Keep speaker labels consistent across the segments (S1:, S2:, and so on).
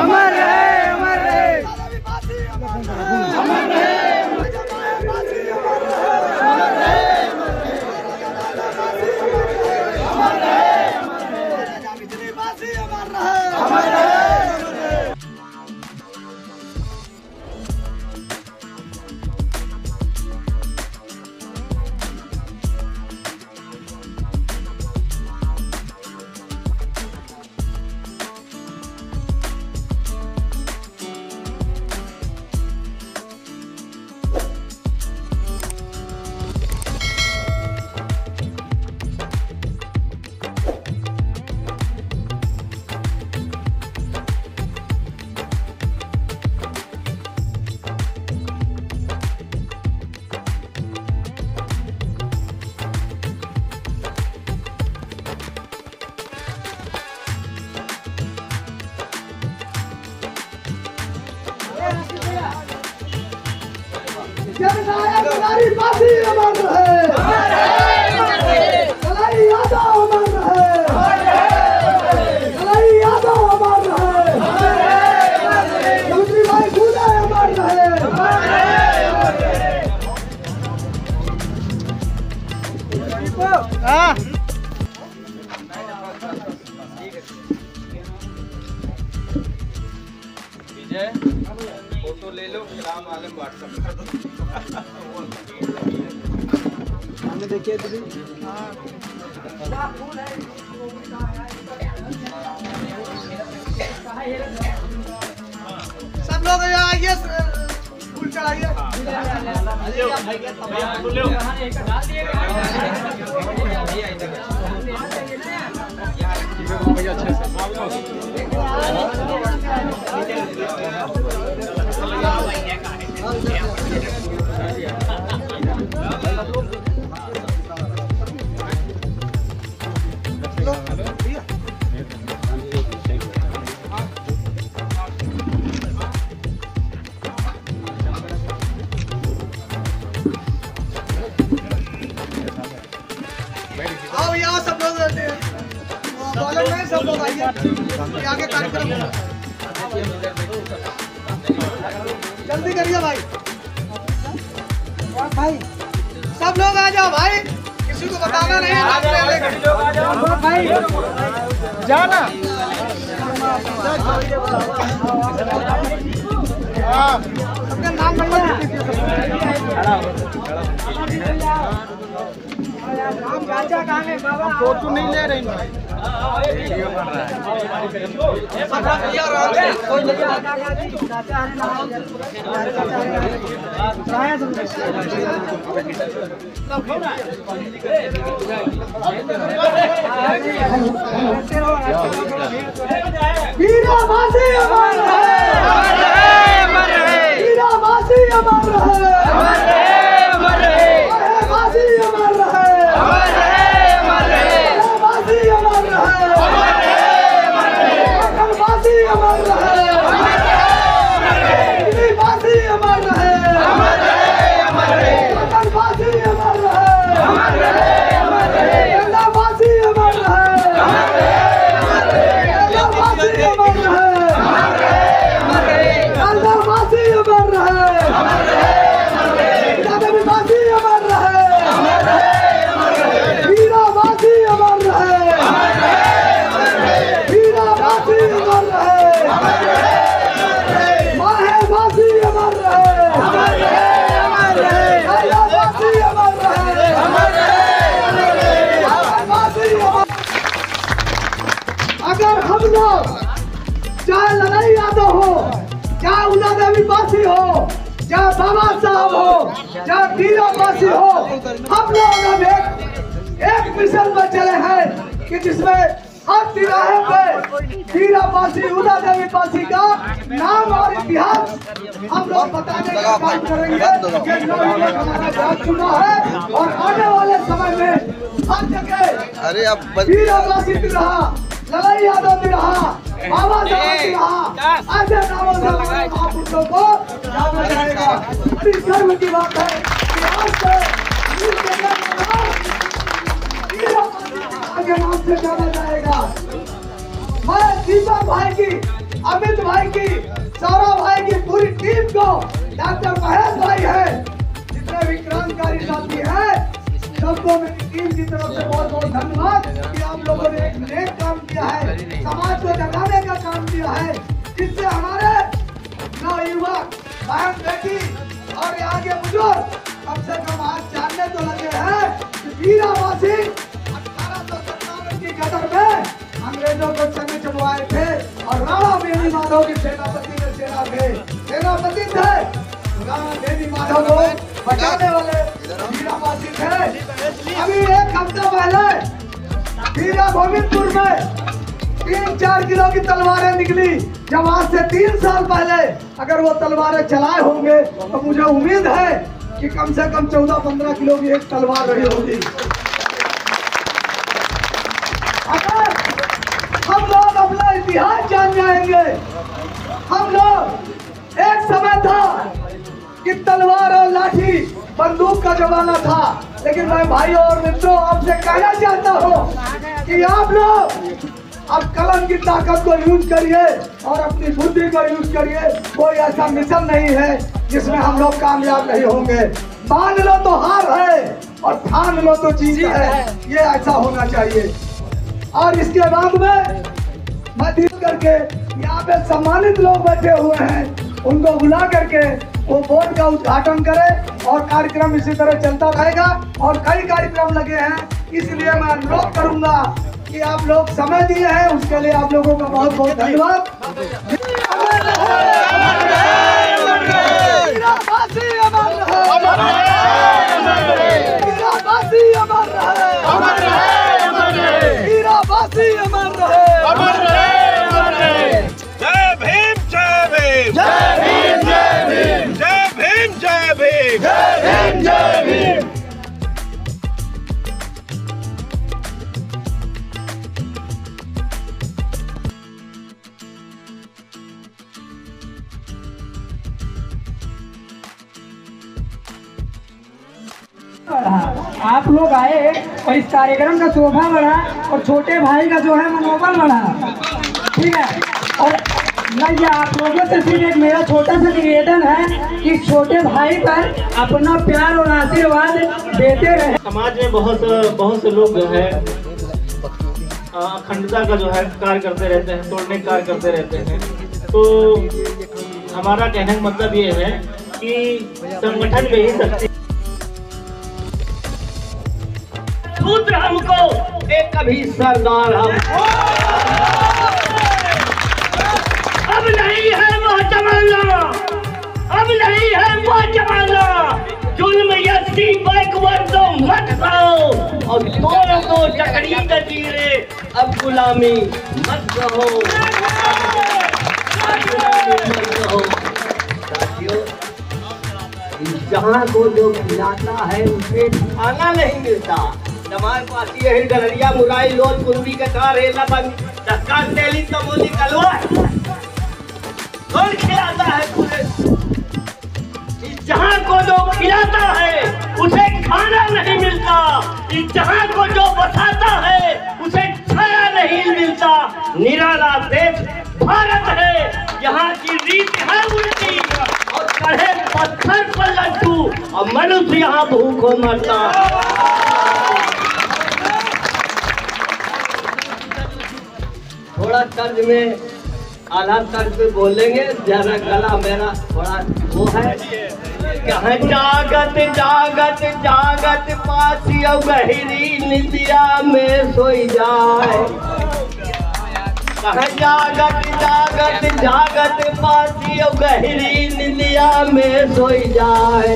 S1: अमर रहे, अमर रहे,
S2: अमर रहे।
S1: हमारी बासी अमर रहे, कलाई यादव अमर रहे, कलाई यादव अमर रहे, चौधरी भाई फूले अमर रहे।
S3: विजय फोटो ले लो, सलाम आलम व्हाट्सएप कर दो।
S1: देखिए सब लोग आइए, फूल चढ़ाइए। आओ यहाँ सब लोग बॉलर में सब लोग आइए, आगे कार्यक्रम जल्दी करिए भाई। भाई सब लोग आ जाओ भाई, किसी को बताना नहीं है भाई, जाना। सबका नाम चाचा कहाँ है बाबा? फोटो नहीं ले रहे हैं, वीडियो बन रहा है। वीरा बासी अमर रहे, वीरा बासी अमर रहे, बासी अमर रहे, बासी अमर रहे, बासी अमर रहे, बासी अमर रहे, बासी अमर अगर हम लोग चाहे लड़ाई यादव हो, चाहे उला देवी बासी हो, चाहे बाबा साहब हो, चाहे वीरा बासी हो, हम लोग अब एक मिशन में चले हैं कि जिसमें हर तिराहे पे वीरा बासी, उला देवी बासी का नाम और इतिहास हम लोग बताने का काम करेंगे। हमारा बहुत चुना है और आने वाले समय में हर जगह वीरा बासी रहा, लड़ाई यादव भी रहा, बाबा साहब भी रहा, ऐसे नामों से हमारे महापुरुषों को जाना जाएगा। बड़ी गर्व की बात है कि आज से वीरा बासी के नाम से जाना जाएगा। मैं दीपक भाई की, अमित भाई की, सौरभ भाई की पूरी टीम को, डॉक्टर महेश भाई है, जितने भी क्रांतिकारी साथी हैं, सबको मेरी टीम की तरफ से बहुत बहुत धन्यवाद कि आप लोगों ने एक नेक काम किया है, समाज को जगाने का काम किया है, जिससे हमारे नवयुवक बहन बेटी और यहाँ के बुजुर्ग कम से कम आज जानने तो लगे हैं कि वीरावासी 1857 की गदर में अंग्रेजों को चने चबवाए थे और राणा बेनी माधव के सेनापति सेनापति थे। राणा बेनी माधव को बचाने वाले वीरावासी थे। अभी एक हफ्ता पहले वीरा गोविंदपुर में 3-4 किलो की तलवारें निकली। जब आज से 3 साल पहले अगर वो तलवारें चलाए होंगे तो मुझे उम्मीद है कि कम से कम 14-15 किलो की एक तलवार रही होगी। अगर हम लोग अपना इतिहास जान जाएंगे, हम लोग एक समय था कि तलवार और लाठी बंदूक का जमाना था, लेकिन मैं भाइयों और मित्रों आपसे कहना चाहता हूँ कि आप लोग अब कलम की ताकत को यूज करिए और अपनी बुद्धि को यूज करिए। कोई ऐसा मिशन नहीं है जिसमें हम लोग कामयाब नहीं होंगे। मान लो तो हार है और ठान लो तो जीत है, ये ऐसा होना चाहिए। और इसके बाद में मैं धीरे करके यहाँ पे सम्मानित लोग बैठे हुए हैं, उनको बुला करके वो बोर्ड का उद्घाटन करे और कार्यक्रम इसी तरह चलता रहेगा। और कई कार्यक्रम लगे हैं, इसलिए मैं अनुरोध करूंगा कि आप लोग समय दिए हैं, उसके लिए आप लोगों का बहुत बहुत धन्यवाद।
S2: जय भीम जय भीम जय भीम जय भीम जय भीम जय भीम जय भीम जय भीम।
S4: आप लोग आए और इस कार्यक्रम का शोभा बढ़ा और छोटे भाई का जो है मनोबल बढ़ा, ठीक है। और मैं आप लोगों से सिर्फ एक मेरा छोटा सा निवेदन है कि छोटे भाई पर अपना प्यार और आशीर्वाद देते रहे।
S5: समाज में बहुत से लोग जो है अखंडता का जो है कार्य करते रहते हैं, तोड़ने का कार्य करते रहते हैं। तो हमारा कहने का मतलब ये है कि संगठन में ही शक्ति। सूत्र हमको एक कभी सरदार हम, अब नहीं है वो जमाना, अब नहीं है वो जमाना। जुल्म यस्ती बैकवर्ड तो मत खाओ और तोड़ दो चकड़ी जंजीरे, अब गुलामी मत रहो, साथियों जहाँ को जो खिलाता है उसे खाना नहीं मिलता। हमारे पास ये है गलरिया मुराई लोट कुंडी का कार है लबंग धक्का तेली तमोली कलवा कौन खिलाता है पूरे। जहाँ को जो खिलाता है उसे खाना नहीं मिलता, जहाँ को जो बसाता है उसे छाया नहीं मिलता। निराला देश भारत है, यहाँ की रीत है उल्टी और कड़े पत्थर पर लड्डू और मनुष्य यहाँ भूखों मरता। थोड़ा तर्ज में आला तर्ज पे बोलेंगे, ज्यादा गला मेरा थोड़ा वो है। कहाँ जागत जागत जागत पासी गहरी निंदिया में सोई जाए। कहाँ जागत जागत जागत पासी गहरी निंदिया में सोई जाए।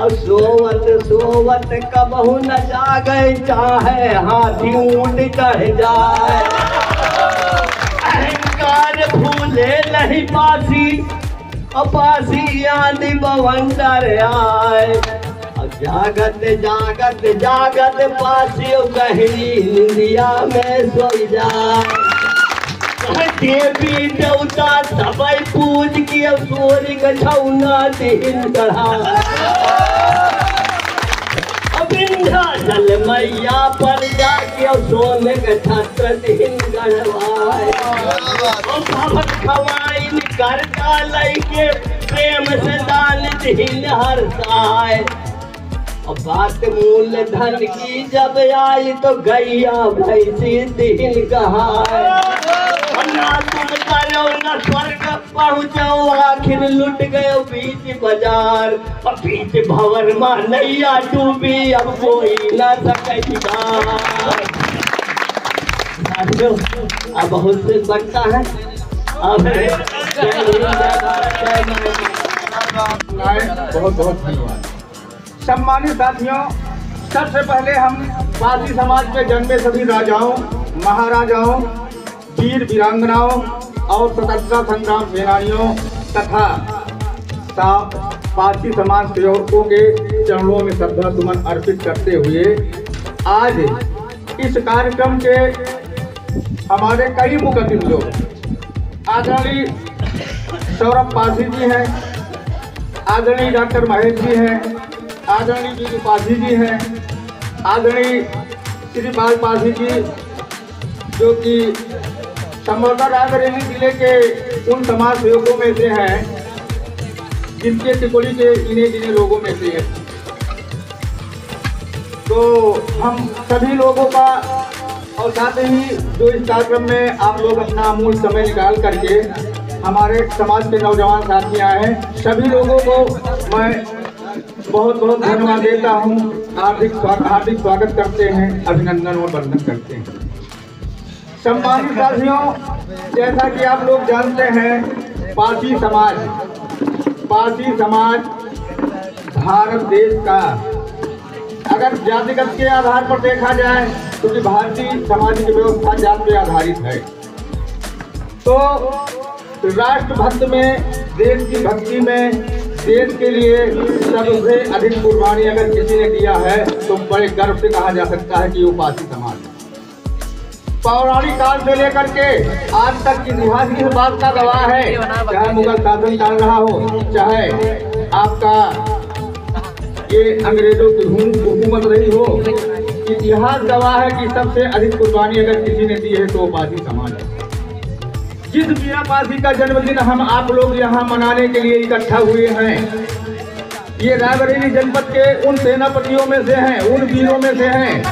S5: और सोवत सोवत कबहू न जागे, चाहे हाथी ऊंट चढ़ जाए। अहंकार भूले नहीं पासी, अपासी आदि बवंडर आए। जागत जागत जागत पासी गहरी निंदिया में सोई जाए। देवी देवता सबई पूज के सूर्य गछौना दिन गढ़ा। विंध्याचल मैया पर जाके सोने के छत्र दिन गढ़वाए। भवत खवाइन करता लइके प्रेम से दान दिल हर साय। अब बात मूलधन की जब आई तो गैया भैंसी दिल कहाय। ना तुम करो न स्वर्ग पहुँचो आखिर लुट गए बीच बाजार। और बीच भंवर मां नैया डूबी अब कोई न सकेगा। अब बहुत से बनता है। अब
S1: बहुत बहुत धन्यवाद। सम्मानित साथियों, सबसे पहले हम पारसी समाज में जन्मे सभी राजाओं, महाराजाओं, वीर वीरांगनाओं और स्वतंत्रता संग्राम सेनानियों तथा पारसी समाज सेवकों के चरणों में श्रद्धा सुमन अर्पित करते हुए आज इस कार्यक्रम के हमारे कई मुख्य अतिथि लोग आदरणीय सौरभ पारसी जी हैं, आदरणीय डॉक्टर महेश जी हैं, आदरणीय जी पारसी जी हैं, आदरणीय श्री बाल पारसी जी जो कि संभवतः रायबरेली जिले के उन समाज सेवकों में से हैं जिनके टिकोली के गिने गिने लोगों में से है। तो हम सभी लोगों का और साथ ही जो इस कार्यक्रम में आप लोग अपना अमूल्य समय निकाल करके हमारे समाज के नौजवान साथी आए हैं, सभी लोगों को मैं बहुत बहुत धन्यवाद देता हूँ। हार्दिक स्वागत करते हैं, अभिनंदन और वंदन करते हैं। सम्मानित साथियों, जैसा कि आप लोग जानते हैं, पारसी समाज भारत देश का अगर जातिगत के आधार पर देखा जाए तो कि भारतीय समाज की व्यवस्था जाति पे आधारित है। तो राष्ट्रभक्त में, देश की भक्ति में, देश के लिए सबसे अधिक कुर्बानी अगर किसी ने दिया है तो बड़े गर्व से कहा जा सकता है कि वो पारसी समाज है। पौराणिक काल से लेकर के आज तक इतिहास इस बात का गवाह है, चाहे मुगल शासन चल रहा हो, चाहे आपका ये अंग्रेजों की हुकूमत रही हो, इतिहास गवाह है कि सबसे अधिक कुर्बानी अगर किसी ने दी है तो पारसी समाज है। जिस मीरा पारसी का जन्मदिन हम आप लोग यहाँ मनाने के लिए इकट्ठा हुए हैं, ये रायबरेली जनपद के उन सेनापतियों में से हैं, उन वीरों में से हैं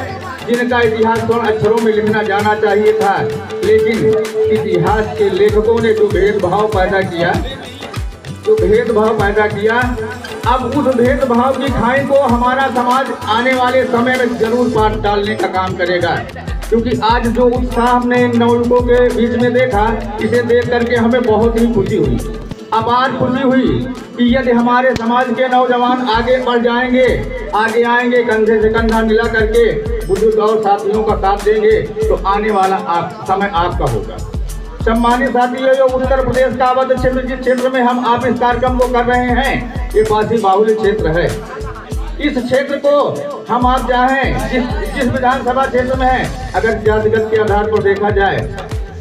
S1: जिनका इतिहास स्वर्ण अक्षरों में लिखना जाना चाहिए था, लेकिन इतिहास के लेखकों ने जो भेदभाव पैदा किया, अब उस भेदभाव की खाई को हमारा समाज आने वाले समय में जरूर पाट डालने का काम करेगा। क्योंकि आज जो उत्साह हमने इन नौयुवकों के बीच में देखा, इसे देख करके हमें बहुत ही खुशी हुई। अब आज खुशी हुई कि यदि हमारे समाज के नौजवान आगे बढ़ जाएंगे, आगे आएंगे, कंधे से कंधा मिला करके बुजुर्ग और साथियों का साथ देंगे तो आने वाला समय आपका होगा। सम्मानित साथियों, जो उत्तर प्रदेश का अवध क्षेत्र, जिस क्षेत्र में हम आप इस कार्यक्रम को कर रहे हैं, ये पारसी बाहुल्य क्षेत्र है। इस क्षेत्र को हम आप चाहें जिस विधानसभा क्षेत्र में है, अगर जातिगत के आधार पर देखा जाए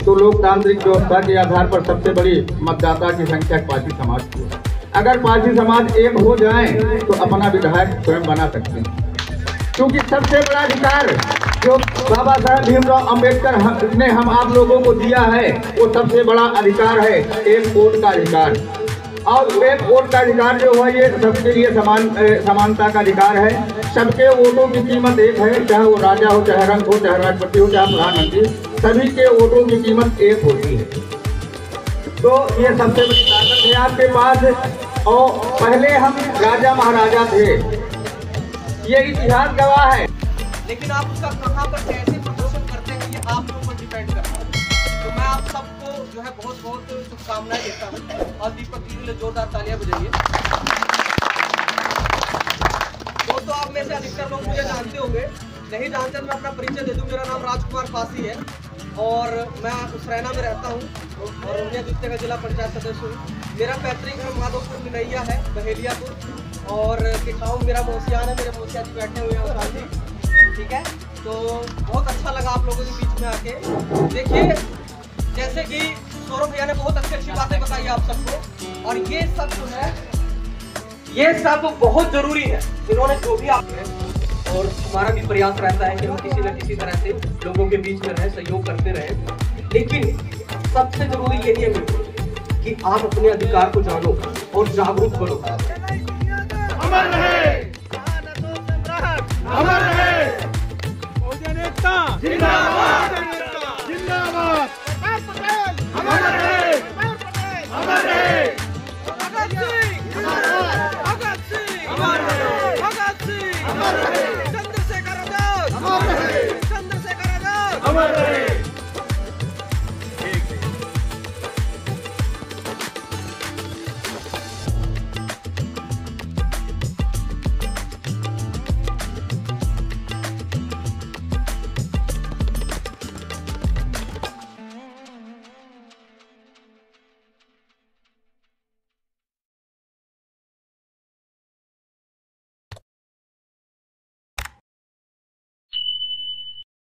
S1: तो लोकतांत्रिक व्यवस्था के आधार पर सबसे बड़ी मतदाता की संख्या पारसी समाज की है। अगर पारसी समाज एक हो जाए तो अपना विधायक स्वयं बना सकते हैं, क्योंकि सबसे बड़ा अधिकार जो बाबा साहब भीमराव अंबेडकर ने हम आप लोगों को दिया है, वो सबसे बड़ा अधिकार है, एक वोट का अधिकार। और एक वोट का अधिकार जो है ये सबके लिए समानता का अधिकार है। सबके वोटों की कीमत एक है, चाहे वो राजा हो, चाहे रंग हो, चाहे राष्ट्रपति हो, चाहे प्रधानमंत्री, सभी के वोटों की कीमत एक होती है। तो ये सबसे बड़ी ताकत है आपके पास। और पहले हम राजा महाराजा थे, ये इतिहास गवाह है।
S3: लेकिन आप उसका कहाँ पर कैसे प्रदर्शन करते हैं ये आप लोगों पर डिपेंड करता है। तो मैं आप सबको जो है बहुत बहुत शुभकामनाएं देता हूँ और दीपक जी के लिए जोरदार तालियां बजाइए। दोस्तों, आप में से अधिकतर लोग मुझे जानते होंगे, नहीं जानते मैं अपना परिचय दे दूं। मेरा नाम राजकुमार पासी है और मैं उसरैना में रहता हूँ और उन्हें द्वितीय का जिला पंचायत सदस्य हूँ। मेरा पैतृक है माधोपुर मिनैया है, बहेलियापुर, और किखाऊ मेरा मौसियान है। मेरे मौसिया जी बैठे हुए हैं उस्ताद जी, ठीक है। तो बहुत अच्छा लगा आप लोगों के बीच में आके। देखिए, जैसे कि सौरभ भैया ने बहुत अच्छी अच्छी बातें बताई आप सबको, और ये सब जो है ये सब बहुत जरूरी है। इन्होंने जो भी आप और हमारा भी प्रयास रहता है कि हम किसी न किसी तरह से लोगों के बीच में रहे, सहयोग करते रहे। लेकिन सबसे जरूरी यही है मित्रों कि आप अपने अधिकार को जानो और जागरूक बनो।
S2: अमर रहे, अमर रहे, बहुजन एकता जिंदाबाद।